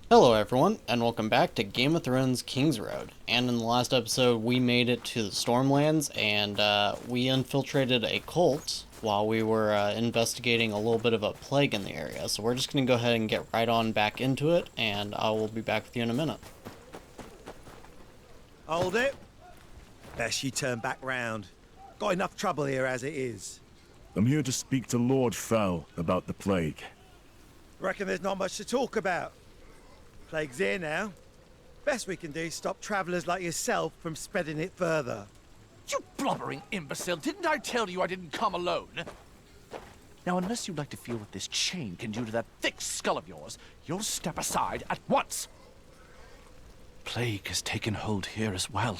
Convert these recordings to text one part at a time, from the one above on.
Hello everyone, and welcome back to Game of Thrones Kingsroad. And in the last episode, we made it to the Stormlands, and we infiltrated a cult while we were investigating a little bit of a plague in the area. So we're just going to go ahead and get right on back into it, and I will be back with you in a minute. Hold it. Best you turn back round. Got enough trouble here as it is. I'm here to speak to Lord Fel about the plague. Reckon there's not much to talk about. Plague's here now. Best we can do is stop travellers like yourself from spreading it further. You blubbering imbecile! Didn't I tell you I didn't come alone? Now, unless you'd like to feel what this chain can do to that thick skull of yours, you'll step aside at once. Plague has taken hold here as well.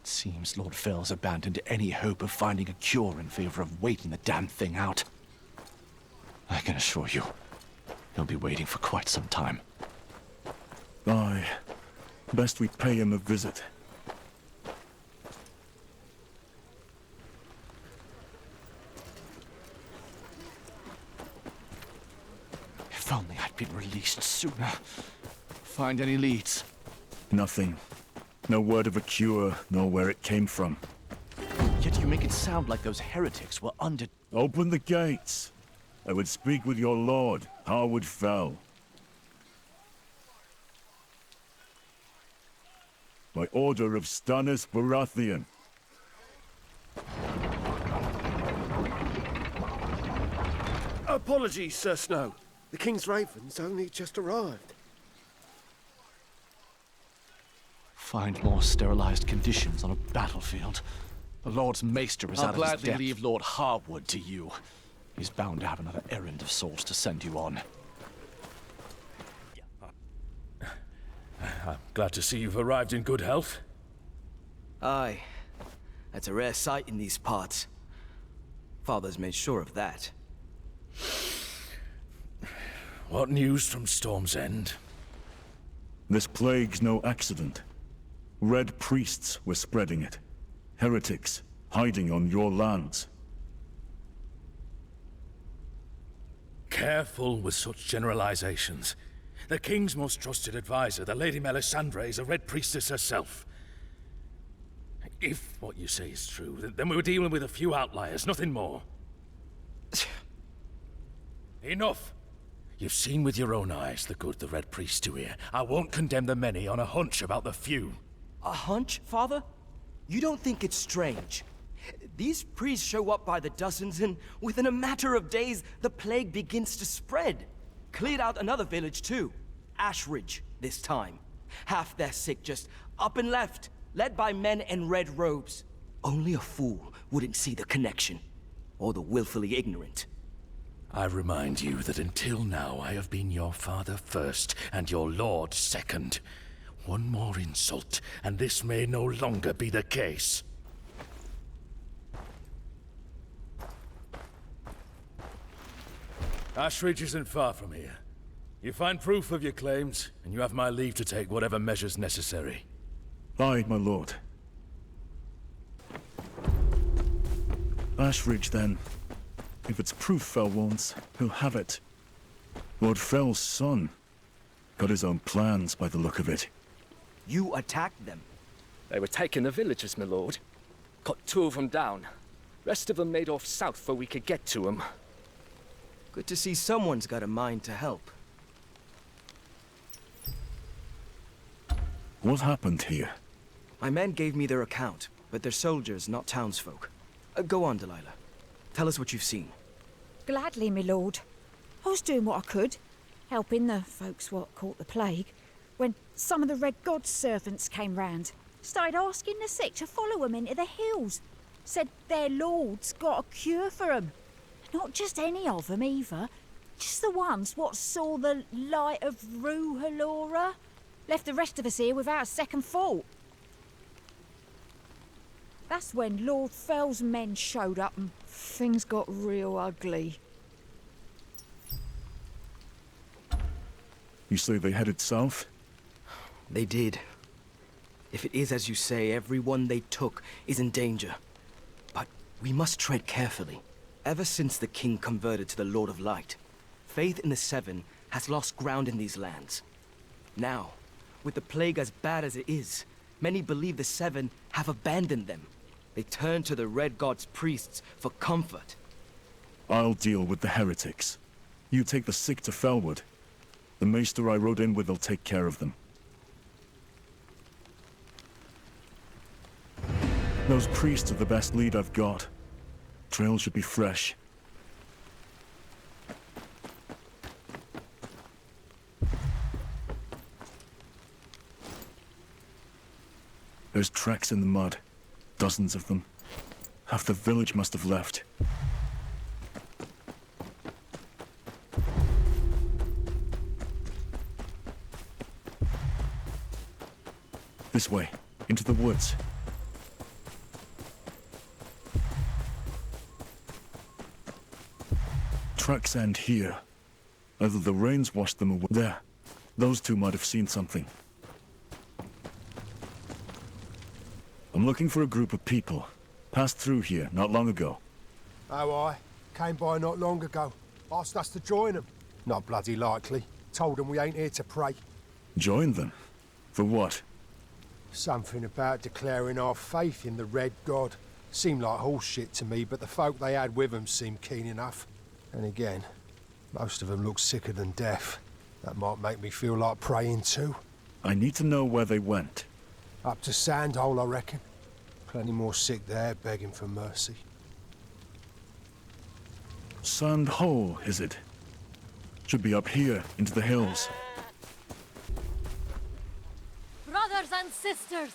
It seems Lord Fel's abandoned any hope of finding a cure in favor of waiting the damn thing out. I can assure you, he'll be waiting for quite some time. Aye. Best we pay him a visit. If only I'd been released sooner. Find any leads? Nothing. No word of a cure, nor where it came from. Yet you make it sound like those heretics were under... Open the gates. I would speak with your lord, Harwood Fel. By order of Stannis Baratheon. Apologies, Sir Snow. The King's Raven's only just arrived. Find more sterilized conditions on a battlefield. The Lord's Maester is out of his depth. I'll gladly leave Lord Harwood to you. He's bound to have another errand of sorts to send you on. I'm glad to see you've arrived in good health. Aye. That's a rare sight in these parts. Father's made sure of that. What news from Storm's End? This plague's no accident. Red priests were spreading it. Heretics, hiding on your lands. Careful with such generalizations. The King's most trusted advisor, the Lady Melisandre, is a Red Priestess herself. If what you say is true, then we're dealing with a few outliers, nothing more. Enough! You've seen with your own eyes the good the Red Priests do here. I won't condemn the many on a hunch about the few. A hunch, Father? You don't think it's strange? These priests show up by the dozens, and within a matter of days, the plague begins to spread. Cleared out another village too. Ashridge, this time. Half their sick just up and left, led by men in red robes. Only a fool wouldn't see the connection. Or the willfully ignorant. I remind you that until now I have been your father first, and your lord second. One more insult, and this may no longer be the case. Ashridge isn't far from here. You find proof of your claims, and you have my leave to take whatever measures necessary. Aye, my lord. Ashridge, then. If it's proof Fel wants, he'll have it. Lord Fel's son. Got his own plans by the look of it. You attacked them. They were taking the villagers, my lord. Got 2 of them down. Rest of them made off south before we could get to them. Good to see someone's got a mind to help. What happened here? My men gave me their account, but they're soldiers, not townsfolk. Go on, Delilah. Tell us what you've seen. Gladly, my lord. I was doing what I could, helping the folks what caught the plague, when some of the Red God's servants came round. Started asking the sick to follow 'em into the hills. Said their lord's got a cure for 'em. Not just any of 'em either. Just the ones what saw the light of Rue Halora. Left the rest of us here without a second thought. That's when Lord Fel's men showed up and things got real ugly. You say they headed south? They did. If it is as you say, everyone they took is in danger. But we must tread carefully. Ever since the king converted to the Lord of Light, faith in the Seven has lost ground in these lands. Now, with the plague as bad as it is, many believe the Seven have abandoned them. They turn to the Red God's priests for comfort. I'll deal with the heretics. You take the sick to Felwood. The maester I rode in with will take care of them. Those priests are the best lead I've got. Trail should be fresh. There's tracks in the mud. Dozens of them. Half the village must have left. This way, into the woods. Tracks end here. Either the rains washed them away. There. Those two might have seen something. I'm looking for a group of people. Passed through here not long ago. Oh, I came by not long ago. Asked us to join them. Not bloody likely. Told them we ain't here to pray. Join them? For what? Something about declaring our faith in the Red God. Seemed like horseshit to me, but the folk they had with them seemed keen enough. And again, most of them look sicker than death. That might make me feel like praying too. I need to know where they went. Up to Sandhole, I reckon. Plenty more sick there, begging for mercy. Sandhole, is it? Should be up here, into the hills. Brothers and sisters,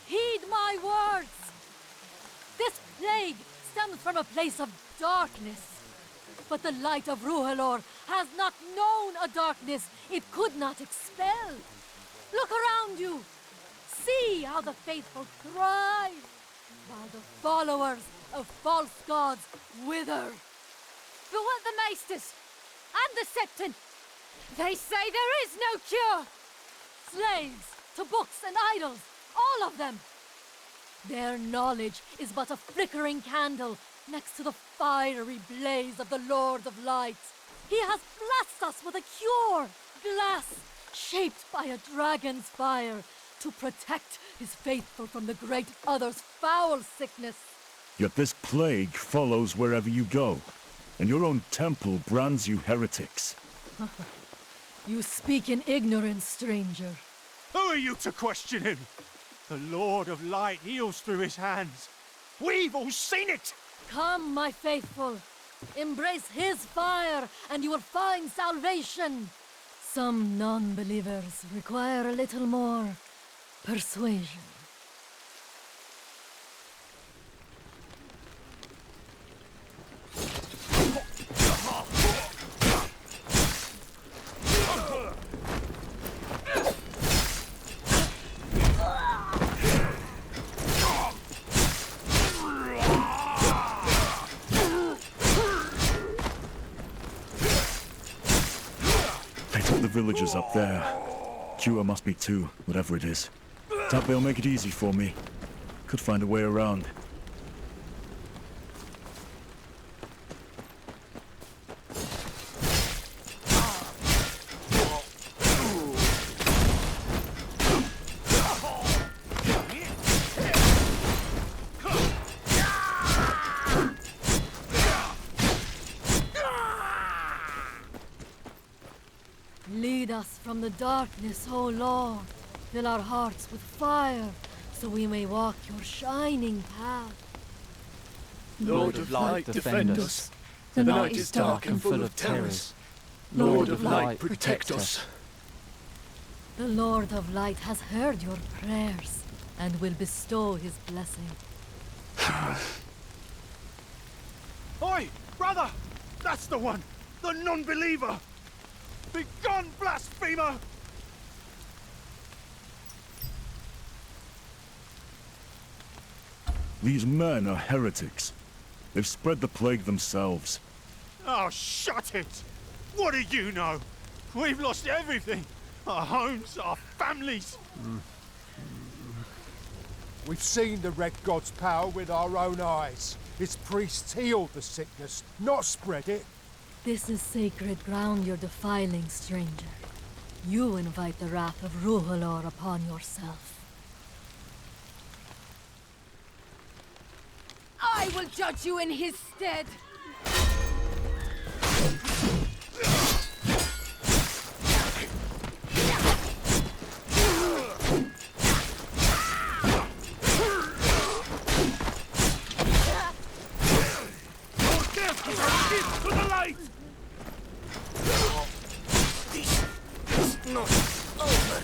heed my words. This plague stems from a place of darkness. But the light of Ruhalor has not known a darkness it could not expel. Look around you. See how the faithful thrive, while the followers of false gods wither. But what the Maesters and the Septon? They say there is no cure. Slaves to books and idols, all of them. Their knowledge is but a flickering candle next to the fiery blaze of the Lord of Light. He has blessed us with a cure, glass shaped by a dragon's fire, to protect his faithful from the great other's foul sickness. Yet this plague follows wherever you go, and your own temple brands you heretics. You speak in ignorance, stranger. Who are you to question him? The Lord of Light heals through his hands. We've all seen it! Come, my faithful. Embrace his fire, and you will find salvation. Some non-believers require a little more persuasion. They took the villagers up there. Cure must be too, whatever it is. Doubt they'll make it easy for me. Could find a way around. Lead us from the darkness, O Lord. Fill our hearts with fire, so we may walk your shining path. Lord of Light, defend us. The night is dark and full of terrors. Lord of Light, protect us. The Lord of Light has heard your prayers and will bestow his blessing. Oi, brother! That's the one! The non-believer! Begone, blasphemer! These men are heretics. They've spread the plague themselves. Oh, shut it! What do you know? We've lost everything. Our homes, our families. We've seen the Red God's power with our own eyes. His priests healed the sickness, not spread it. This is sacred ground you're defiling, stranger. You invite the wrath of Ruhalor upon yourself. I will judge you in his stead. To the light! This is not over.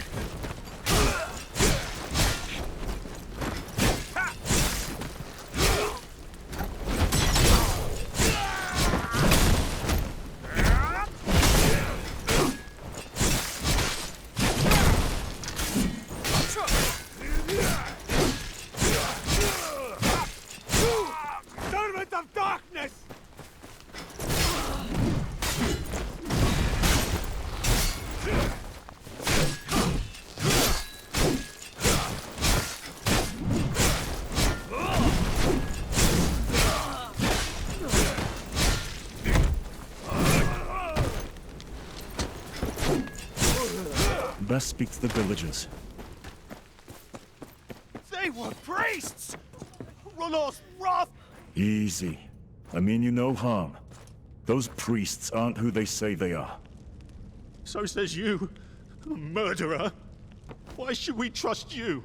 Servant of darkness! Best speak to the villagers. They were priests! Rulor's wrath! Easy. I mean you no harm. Those priests aren't who they say they are. So says you, a murderer. Why should we trust you?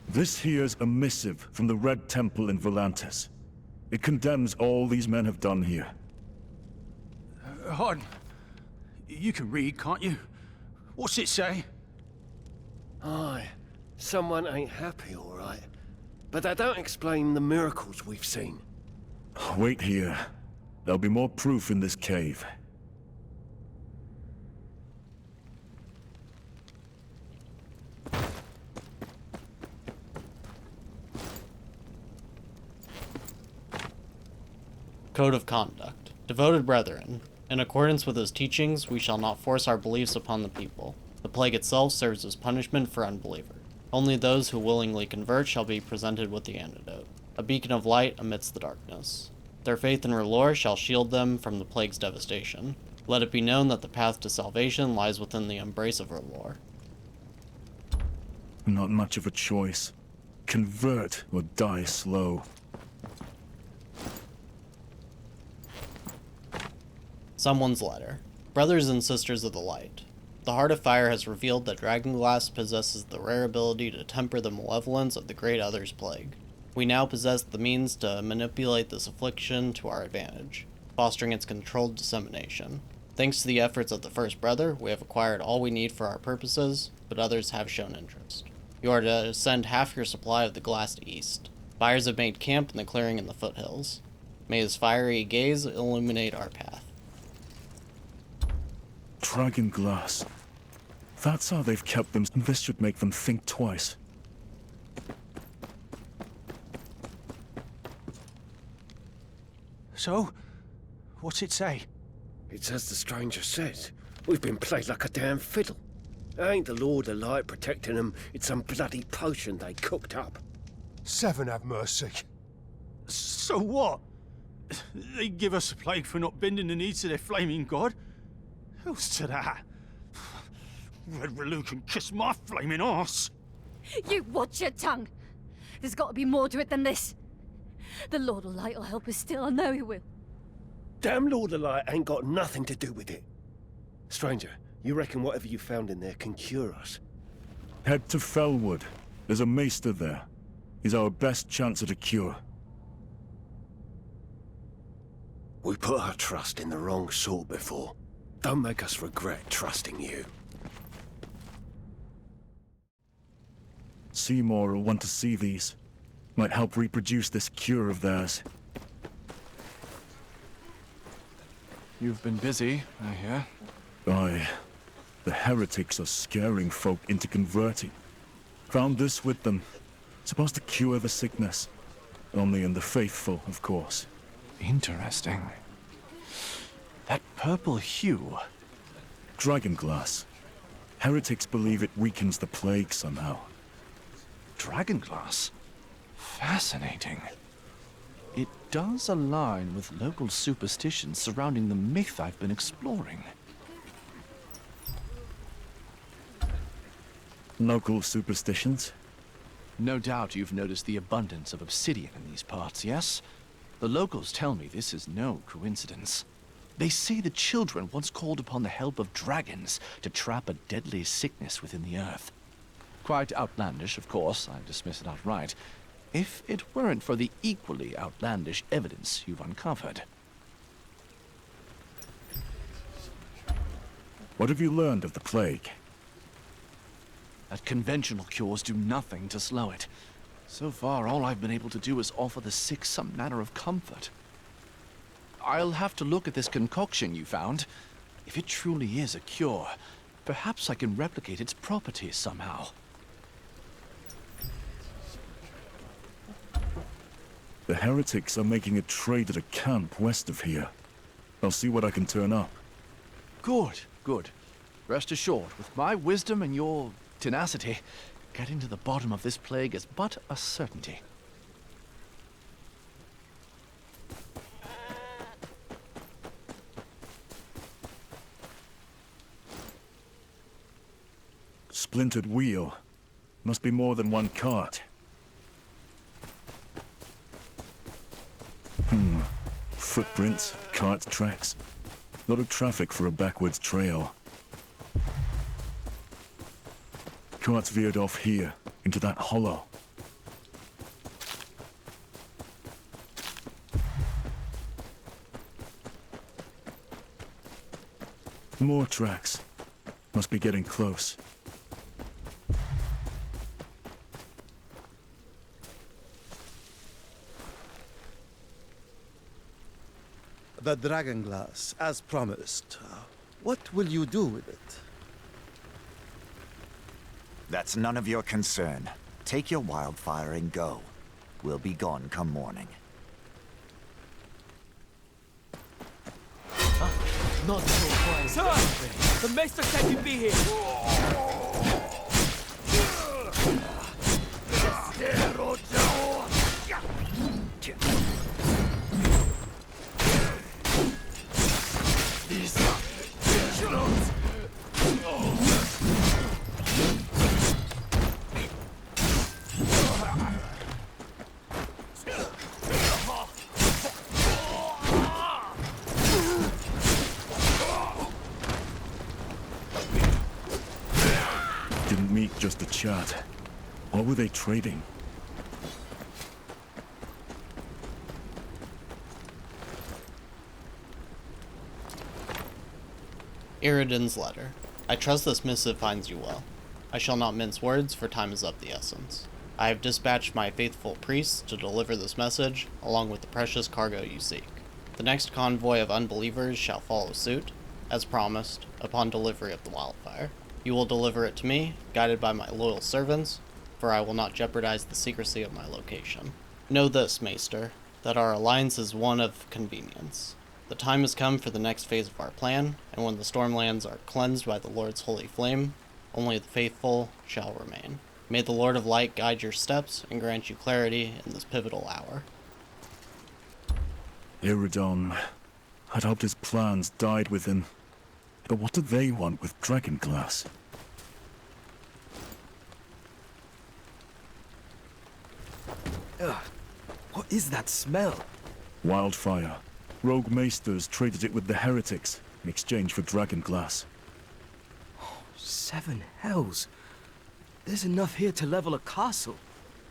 This here's a missive from the Red Temple in Volantis. It condemns all these men have done here. Hon, you can read, can't you? What's it say? Aye, someone ain't happy, all right. But that don't explain the miracles we've seen. Wait here. There'll be more proof in this cave. Code of Conduct. Devoted brethren, in accordance with his teachings, we shall not force our beliefs upon the people. The plague itself serves as punishment for unbeliever. Only those who willingly convert shall be presented with the antidote, a beacon of light amidst the darkness. Their faith in R'hllor shall shield them from the plague's devastation. Let it be known that the path to salvation lies within the embrace of R'hllor. Not much of a choice. Convert or die slow. Someone's letter. Brothers and sisters of the light. The Heart of Fire has revealed that Dragonglass possesses the rare ability to temper the malevolence of the Great Other's plague. We now possess the means to manipulate this affliction to our advantage, fostering its controlled dissemination. Thanks to the efforts of the First Brother, we have acquired all we need for our purposes, but others have shown interest. You are to send half your supply of the glass to east. Buyers have made camp in the clearing in the foothills. May his fiery gaze illuminate our path. Dragon glass. That's how they've kept them. This should make them think twice. So, what's it say? It's as the stranger says. We've been played like a damn fiddle. Ain't the Lord of Light protecting them, it's some bloody potion they cooked up. Seven have mercy. So what? They give us a plague for not bending the needs of their flaming god? Who's to that? Red R'hllor can kiss my flaming arse. You watch your tongue. There's got to be more to it than this. The Lord of Light will help us still, I know he will. Damn Lord of Light ain't got nothing to do with it. Stranger, you reckon whatever you found in there can cure us? Head to Felwood. There's a maester there. He's our best chance at a cure. We put our trust in the wrong sort before. Don't make us regret trusting you. Seymour will want to see these. Might help reproduce this cure of theirs. You've been busy, I hear. Aye. The heretics are scaring folk into converting. Found this with them. Supposed to cure the sickness. Only in the faithful, of course. Interesting. That purple hue. Dragonglass. Heretics believe it weakens the plague somehow. Dragonglass? Fascinating. It does align with local superstitions surrounding the myth I've been exploring. Local superstitions? No doubt you've noticed the abundance of obsidian in these parts, yes? The locals tell me this is no coincidence. They say the children once called upon the help of dragons to trap a deadly sickness within the earth. Quite outlandish, of course, I dismiss it outright, if it weren't for the equally outlandish evidence you've uncovered. What have you learned of the plague? That conventional cures do nothing to slow it. So far, all I've been able to do is offer the sick some manner of comfort. I'll have to look at this concoction you found. If it truly is a cure, perhaps I can replicate its properties somehow. The heretics are making a trade at a camp west of here. I'll see what I can turn up. Good, good. Rest assured, with my wisdom and your tenacity, getting to the bottom of this plague is but a certainty. Splintered wheel. Must be more than one cart. Footprints, cart tracks. Lot of traffic for a backwards trail. Carts veered off here, into that hollow. More tracks. Must be getting close. The dragon glass, as promised. What will you do with it? That's none of your concern. Take your wildfire and go. We'll be gone come morning. Not so quiet. Sir! The Maester said you'd be here! Didn't meet just a chat. What were they trading? Iridon's letter. I trust this missive finds you well. I shall not mince words, for time is of the essence. I have dispatched my faithful priests to deliver this message, along with the precious cargo you seek. The next convoy of unbelievers shall follow suit, as promised, upon delivery of the wildfire. You will deliver it to me, guided by my loyal servants, for I will not jeopardize the secrecy of my location. Know this, Maester, that our alliance is one of convenience. The time has come for the next phase of our plan, and when the Stormlands are cleansed by the Lord's holy flame, only the faithful shall remain. May the Lord of Light guide your steps and grant you clarity in this pivotal hour. Iridon. I'd hoped his plans died with him. But what do they want with Dragonglass? Ugh. What is that smell? Wildfire. Rogue Maesters traded it with the heretics in exchange for Dragonglass. Seven hells. There's enough here to level a castle.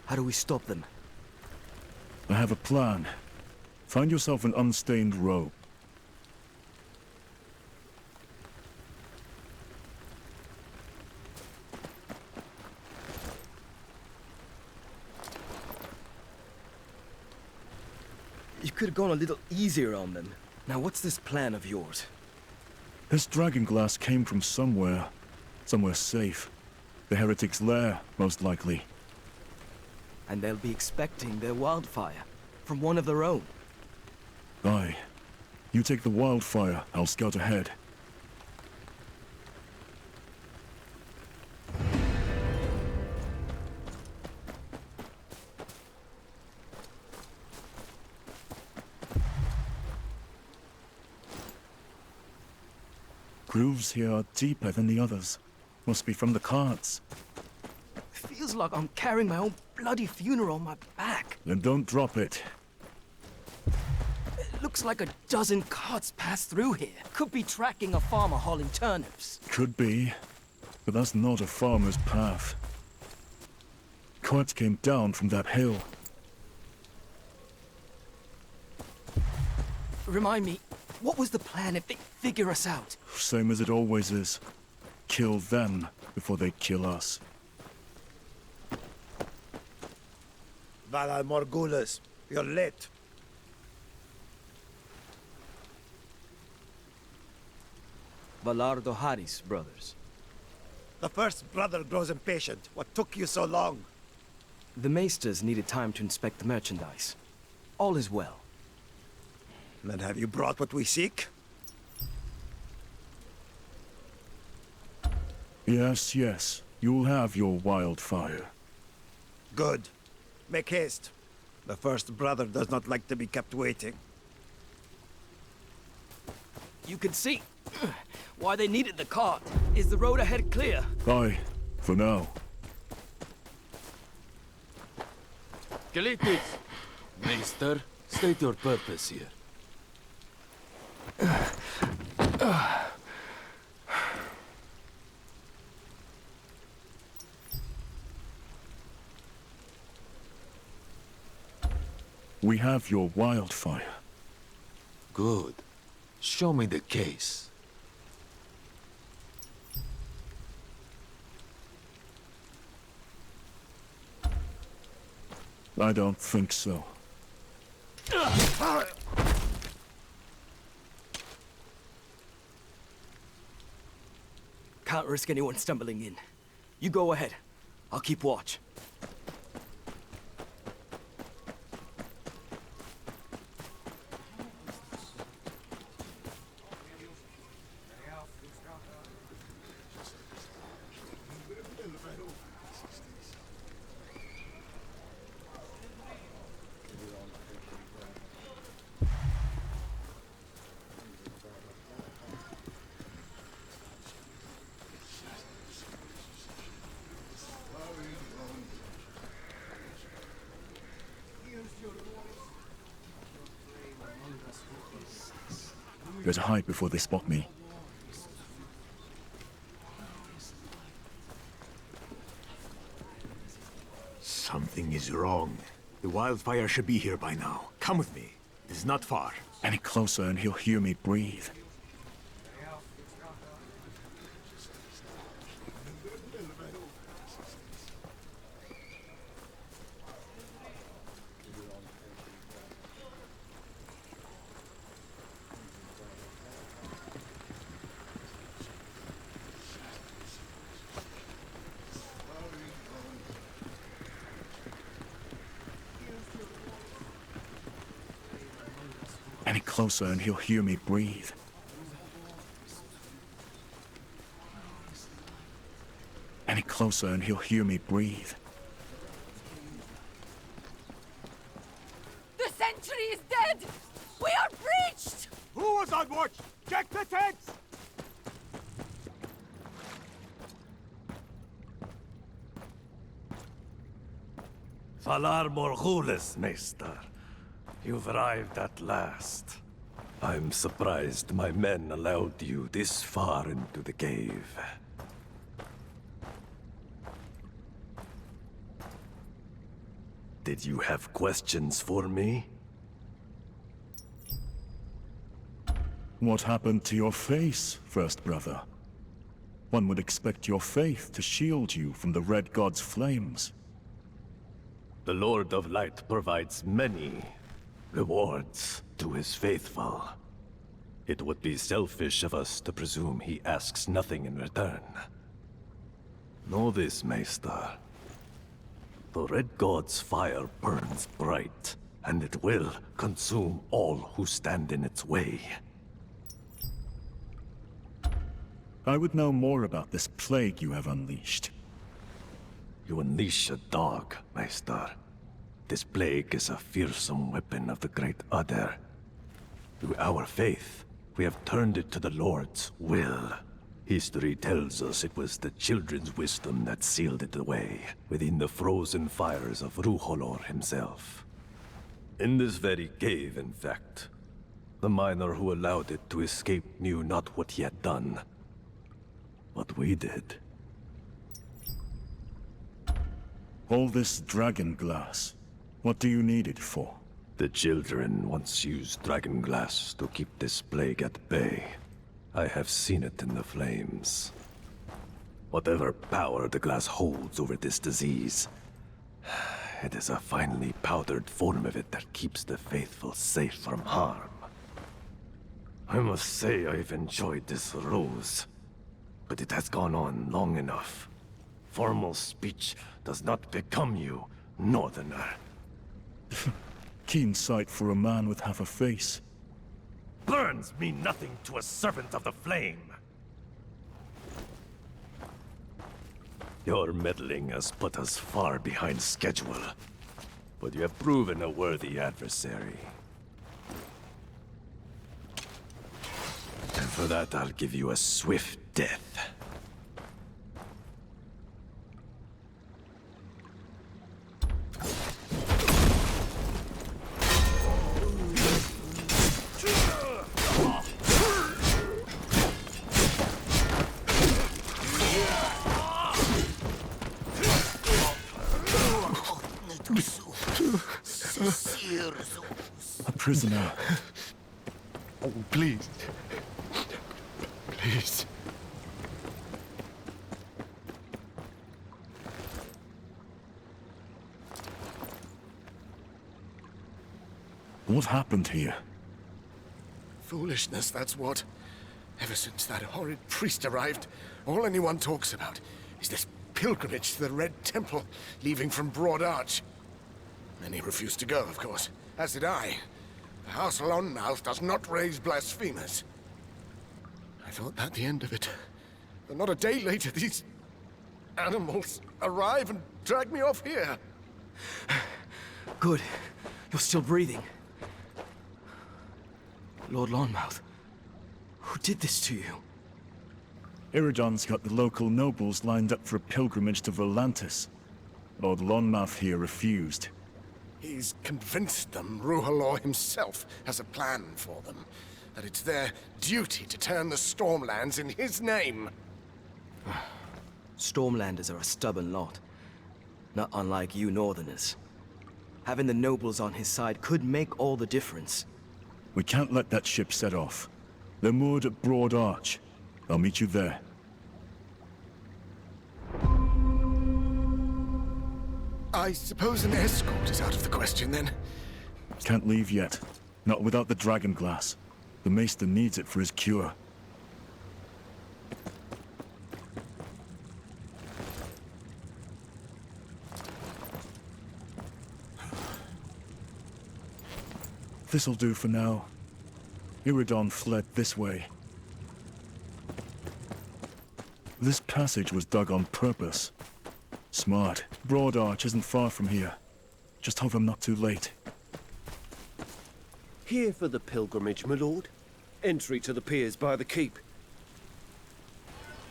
How do we stop them? I have a plan. Find yourself an unstained robe. You could have gone a little easier on them. Now what's this plan of yours? This Dragonglass came from somewhere. Somewhere safe. The heretics' lair, most likely. And they'll be expecting their wildfire. From one of their own. Aye. You take the wildfire, I'll scout ahead. Grooves here are deeper than the others. Must be from the carts. Feels like I'm carrying my own bloody funeral on my back. Then don't drop it. It looks like a dozen carts passed through here. Could be tracking a farmer hauling turnips. Could be, but that's not a farmer's path. Carts came down from that hill. Remind me, what was the plan if they figure us out? Same as it always is. Kill them before they kill us. Valar Morghulis, you're late. Valar Doharis, brothers. The first brother grows impatient. What took you so long? The maesters needed time to inspect the merchandise. All is well. Then have you brought what we seek? Yes, yes. You'll have your wildfire. Good. Make haste. The first brother does not like to be kept waiting. You can see why they needed the cart. Is the road ahead clear? Aye, for now. Geletis, Maester, state your purpose here. We have your wildfire. Good. Show me the case. I don't think so. Can't risk anyone stumbling in. You go ahead. I'll keep watch. Better hide before they spot me. Something is wrong. The wildfire should be here by now. Come with me. It is not far. Any closer and he'll hear me breathe. Any closer and he'll hear me breathe. Any closer and he'll hear me breathe. The sentry is dead! We are breached! Who was on watch? Check the tents! Valar Morghulis, Maester. You've arrived at last. I'm surprised my men allowed you this far into the cave. Did you have questions for me? What happened to your face, first brother? One would expect your faith to shield you from the Red God's flames. The Lord of Light provides many rewards to his faithful. It would be selfish of us to presume he asks nothing in return. Know this, Maester. The Red God's fire burns bright, and it will consume all who stand in its way. I would know more about this plague you have unleashed. You unleash a dog, Maester. This plague is a fearsome weapon of the Great Other. Through our faith, we have turned it to the Lord's will. History tells us it was the children's wisdom that sealed it away within the frozen fires of Ruholor himself. In this very cave, in fact, the miner who allowed it to escape knew not what he had done. But we did. All this dragon glass, what do you need it for? The children once used dragon glass to keep this plague at bay. I have seen it in the flames. Whatever power the glass holds over this disease, it is a finely powdered form of it that keeps the faithful safe from harm. I must say I've enjoyed this rose, but it has gone on long enough. Formal speech does not become you, Northerner. Keen sight for a man with half a face. Burns mean nothing to a servant of the flame. Your meddling has put us far behind schedule, but you have proven a worthy adversary. And for that, I'll give you a swift death. A prisoner. Oh, please. Please. What happened here? Foolishness, that's what. Ever since that horrid priest arrived, all anyone talks about is this pilgrimage to the Red Temple, leaving from Broad Arch. Many refused to go, of course, as did I. The House Lonmouth does not raise blasphemers. I thought that the end of it. But not a day later, these animals arrive and drag me off here. Good. You're still breathing. Lord Lonmouth, who did this to you? Iridon's got the local nobles lined up for a pilgrimage to Volantis. Lord Lonmouth here refused. He's convinced them Ruholor himself has a plan for them. That it's their duty to turn the Stormlands in his name. Stormlanders are a stubborn lot. Not unlike you Northerners. Having the nobles on his side could make all the difference. We can't let that ship set off. They're moored at Broad Arch. I'll meet you there. I suppose an escort is out of the question, then? Can't leave yet. Not without the dragon glass. The Maester needs it for his cure. This'll do for now. Iridon fled this way. This passage was dug on purpose. Smart. Broad Arch isn't far from here. Just hope I'm not too late. Here for the pilgrimage, my lord. Entry to the piers by the keep.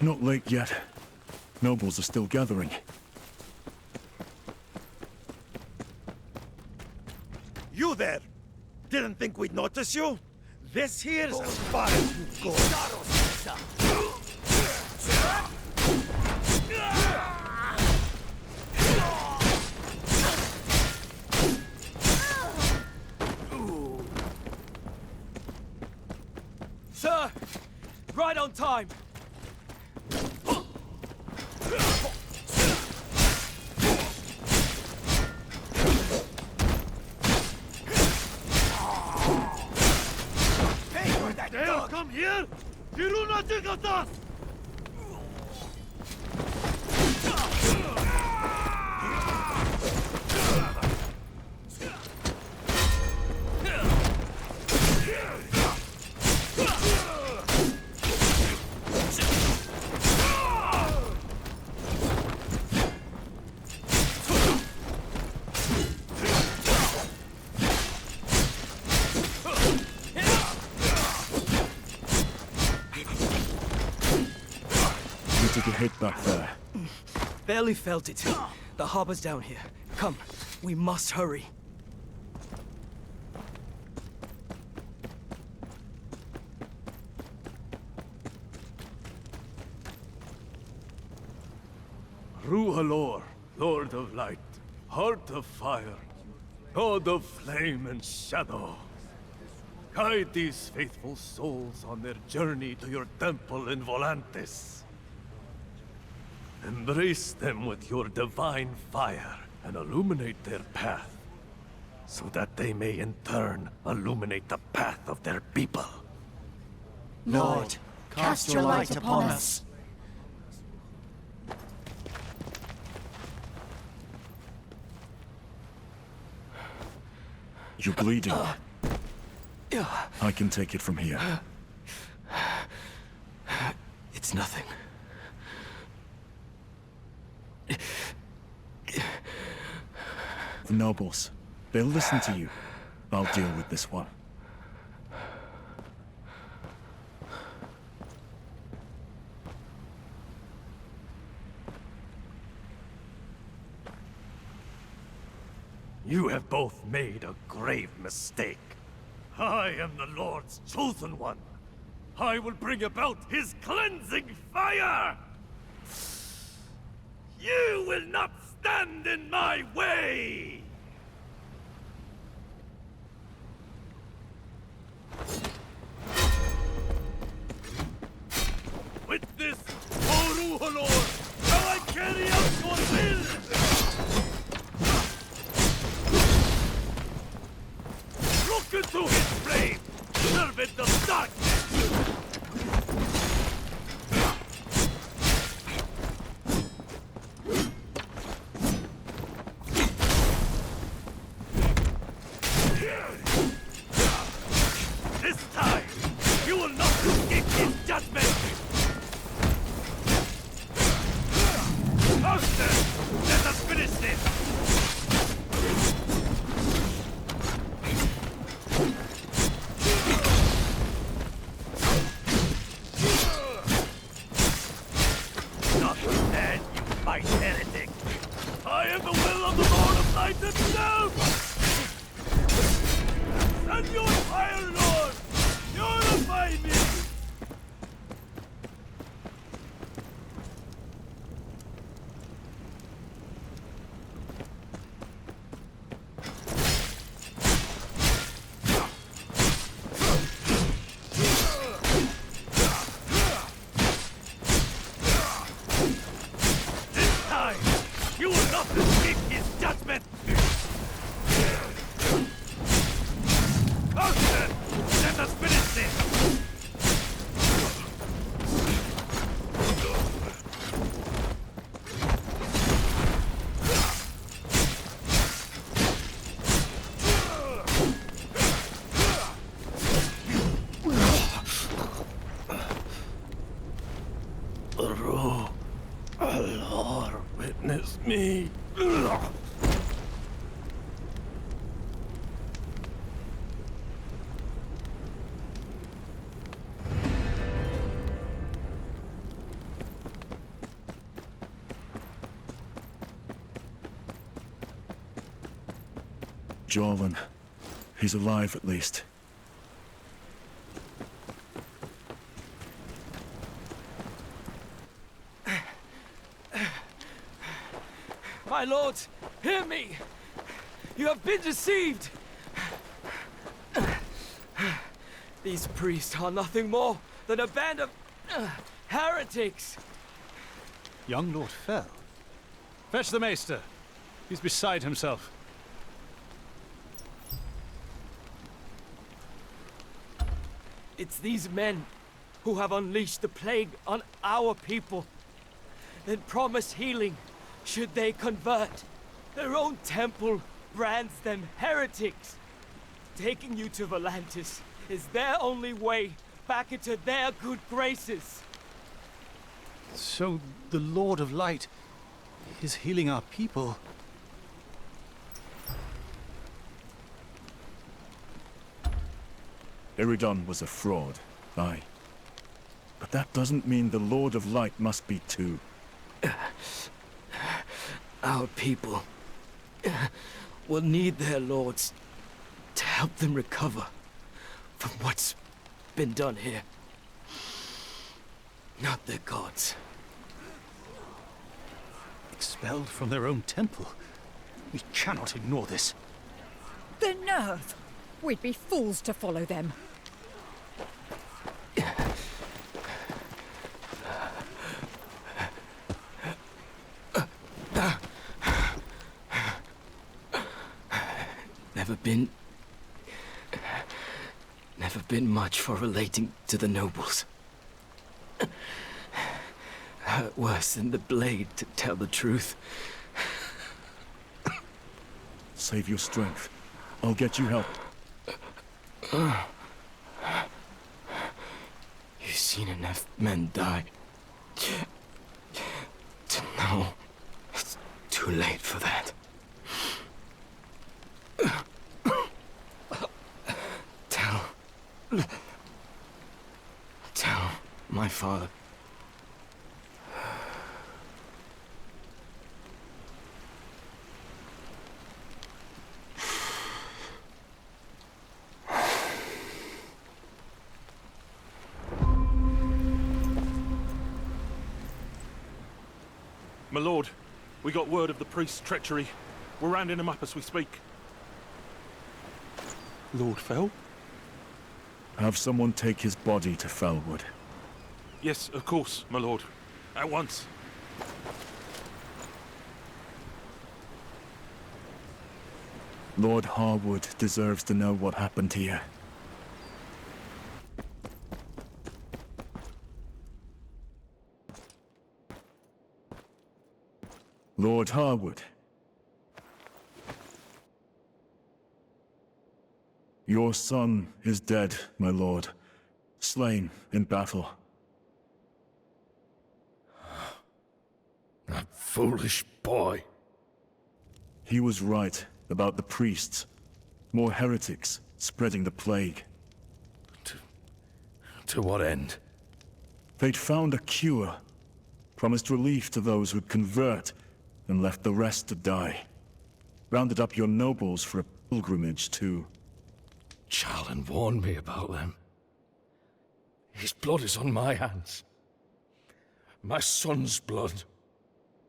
Not late yet. Nobles are still gathering. You there! Didn't think we'd notice you? This here's as far as you go. Sir! Right on time! Dale, come here! You do not think of us! hit back there. Barely felt it. The harbor's down here. Come, we must hurry. Ruhalor, Lord of Light, Heart of Fire, God of Flame and Shadow. Guide these faithful souls on their journey to your temple in Volantis. Embrace them with your divine fire and illuminate their path, so that they may in turn illuminate the path of their people. Lord, cast your light upon us. You're bleeding. I can take it from here. It's nothing. The nobles, they'll listen to you. I'll deal with this one. You have both made a grave mistake. I am the Lord's chosen one. I will bring about his cleansing fire! You will not stand in my way! With this, O Ruhalor, shall I carry out your will! Look into his flame, servant of darkness! This time, you will not escape his judgment! Master, let us finish this! Not stand, you fight heretic! I am the will of the Lord of Light himself! Send your fire, Lord! Purify me! This time, you will not escape his judgment! Master, let us finish this! Lord, witness me. Jorlan. He's alive at least. My lords, hear me! You have been deceived! These priests are nothing more than a band of heretics! Young Lord Fel. Fetch the Maester. He's beside himself. It's these men who have unleashed the plague on our people, then promise healing should they convert. Their own temple brands them heretics. Taking you to Volantis is their only way back into their good graces. So the Lord of Light is healing our people. Iridon was a fraud, aye. But that doesn't mean the Lord of Light must be too. Our people will need their lords to help them recover from what's been done here. Not their gods. Expelled from their own temple. We cannot ignore this. The nerve! We'd be fools to follow them. Never been much for relating to the nobles. Hurt worse than the blade, to tell the truth. Save your strength. I'll get you help. You've seen enough men die to know it's too late for that. Tell my father. My lord, we got word of the priest's treachery. We're rounding him up as we speak. Lord Fel? Have someone take his body to Felwood. Yes, of course, my lord. At once. Lord Harwood deserves to know what happened here. Lord Harwood. Your son is dead, my lord. Slain in battle. That foolish boy. He was right about the priests. More heretics spreading the plague. To what end? They'd found a cure. Promised relief to those who'd convert, and left the rest to die. Rounded up your nobles for a pilgrimage too. Charlin warned me about them. His blood is on my hands. My son's blood.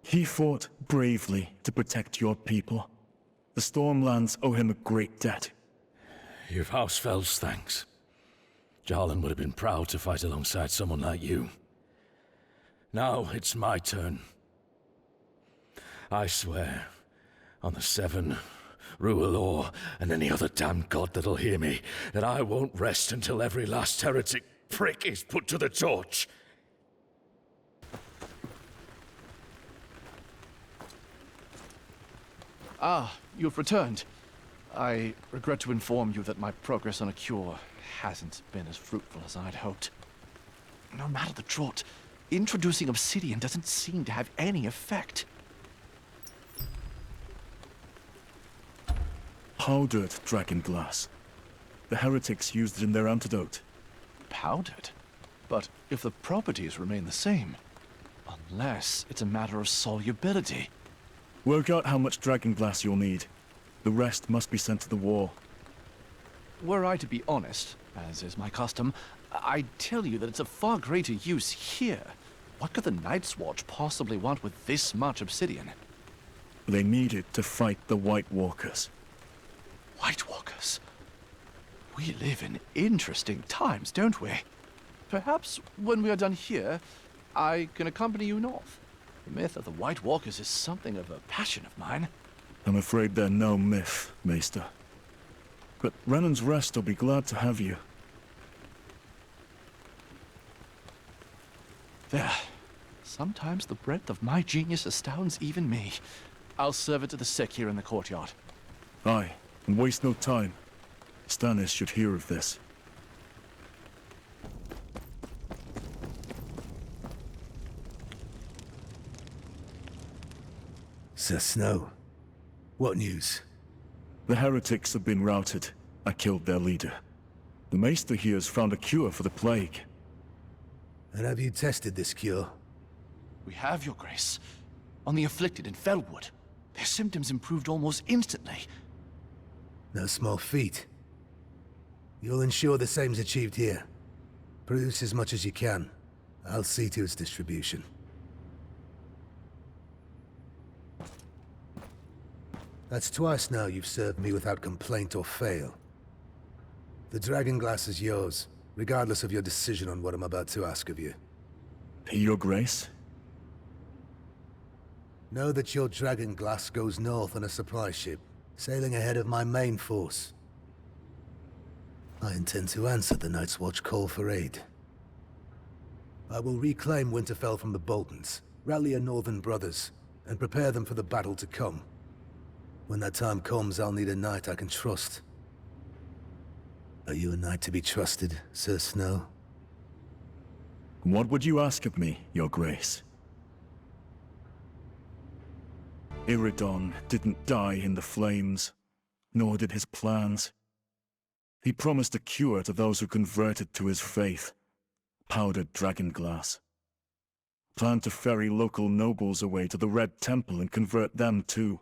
He fought bravely to protect your people. The Stormlands owe him a great debt. You've Housefeld's thanks. Jarlan would have been proud to fight alongside someone like you. Now it's my turn. I swear, on the Seven, Rualor, and any other damned god that'll hear me, that I won't rest until every last heretic prick is put to the torch. Ah, you've returned. I regret to inform you that my progress on a cure hasn't been as fruitful as I'd hoped. No matter the draught, introducing obsidian doesn't seem to have any effect. Powdered dragonglass. The heretics used it in their antidote. Powdered? But if the properties remain the same, unless it's a matter of solubility. Work out how much dragonglass you'll need. The rest must be sent to the war. Were I to be honest, as is my custom, I'd tell you that it's of far greater use here. What could the Night's Watch possibly want with this much obsidian? They need it to fight the White Walkers. White Walkers? We live in interesting times, don't we? Perhaps when we are done here, I can accompany you north. The myth of the White Walkers is something of a passion of mine. I'm afraid they're no myth, Maester. But Renan's Rest will be glad to have you. There. Sometimes the breadth of my genius astounds even me. I'll serve it to the sick here in the courtyard. Aye, and waste no time. Stannis should hear of this. Sir Snow, what news? The heretics have been routed. I killed their leader. The Maester here's found a cure for the plague. And have you tested this cure? We have, Your Grace. On the afflicted in Felwood, their symptoms improved almost instantly. No small feat. You'll ensure the same's achieved here. Produce as much as you can. I'll see to its distribution. That's twice now you've served me without complaint or fail. The dragon glass is yours, regardless of your decision on what I'm about to ask of you. Your Grace? Know that your dragon glass goes north on a supply ship, sailing ahead of my main force. I intend to answer the Night's Watch call for aid. I will reclaim Winterfell from the Boltons, rally your northern brothers, and prepare them for the battle to come. When that time comes, I'll need a knight I can trust. Are you a knight to be trusted, Sir Snow? What would you ask of me, Your Grace? Iridon didn't die in the flames, nor did his plans. He promised a cure to those who converted to his faith. Powdered dragon glass. Planned to ferry local nobles away to the Red Temple and convert them too.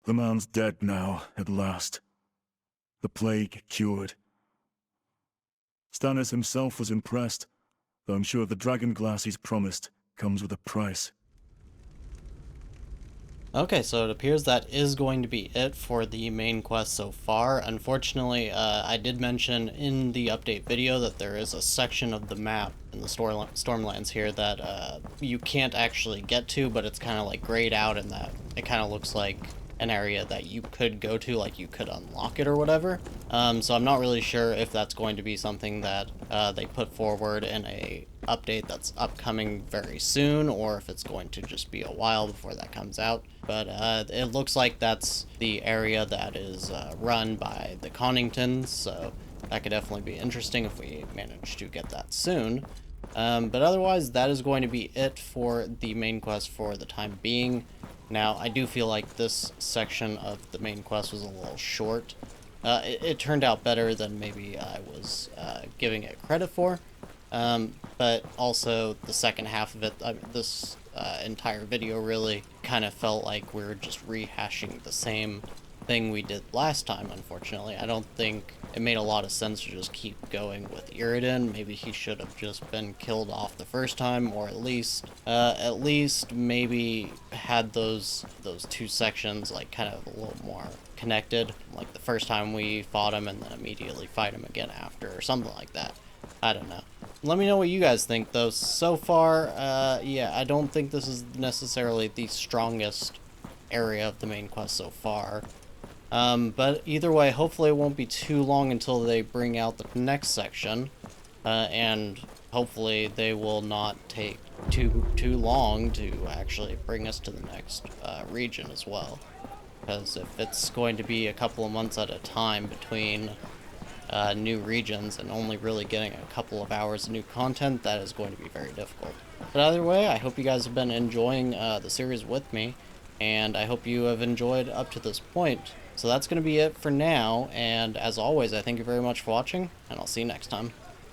The man's dead now, at last. The plague cured. Stannis himself was impressed, though I'm sure the dragon glass he's promised comes with a price. Okay, so it appears that is going to be it for the main quest so far. Unfortunately, I did mention in the update video that there is a section of the map in the Stormlands here that you can't actually get to, but it's kind of like grayed out in that it kind of looks like an area that you could go to, like you could unlock it or whatever. So I'm not really sure if that's going to be something that they put forward in a update that's upcoming very soon, or if it's going to just be a while before that comes out. But it looks like that's the area that is run by the Conningtons, so that could definitely be interesting if we manage to get that soon. But otherwise, that is going to be it for the main quest for the time being. Now, I do feel like this section of the main quest was a little short. It turned out better than maybe I was giving it credit for. But also the second half of it, this entire video really kind of felt like we were just rehashing the same thing we did last time, unfortunately. I don't think it made a lot of sense to just keep going with Iridon. Maybe he should have just been killed off the first time, or at least maybe had those two sections like kind of a little more connected, like the first time we fought him and then immediately fight him again after, or something like that. I don't know. Let me know what you guys think, though. So far, yeah, I don't think this is necessarily the strongest area of the main quest so far. But either way, hopefully it won't be too long until they bring out the next section, and hopefully they will not take too long to actually bring us to the next region as well. Because if it's going to be a couple of months at a time between new regions and only really getting a couple of hours of new content, that is going to be very difficult. But either way, I hope you guys have been enjoying the series with me, and I hope you have enjoyed up to this point. So that's going to be it for now, and as always, I thank you very much for watching, and I'll see you next time.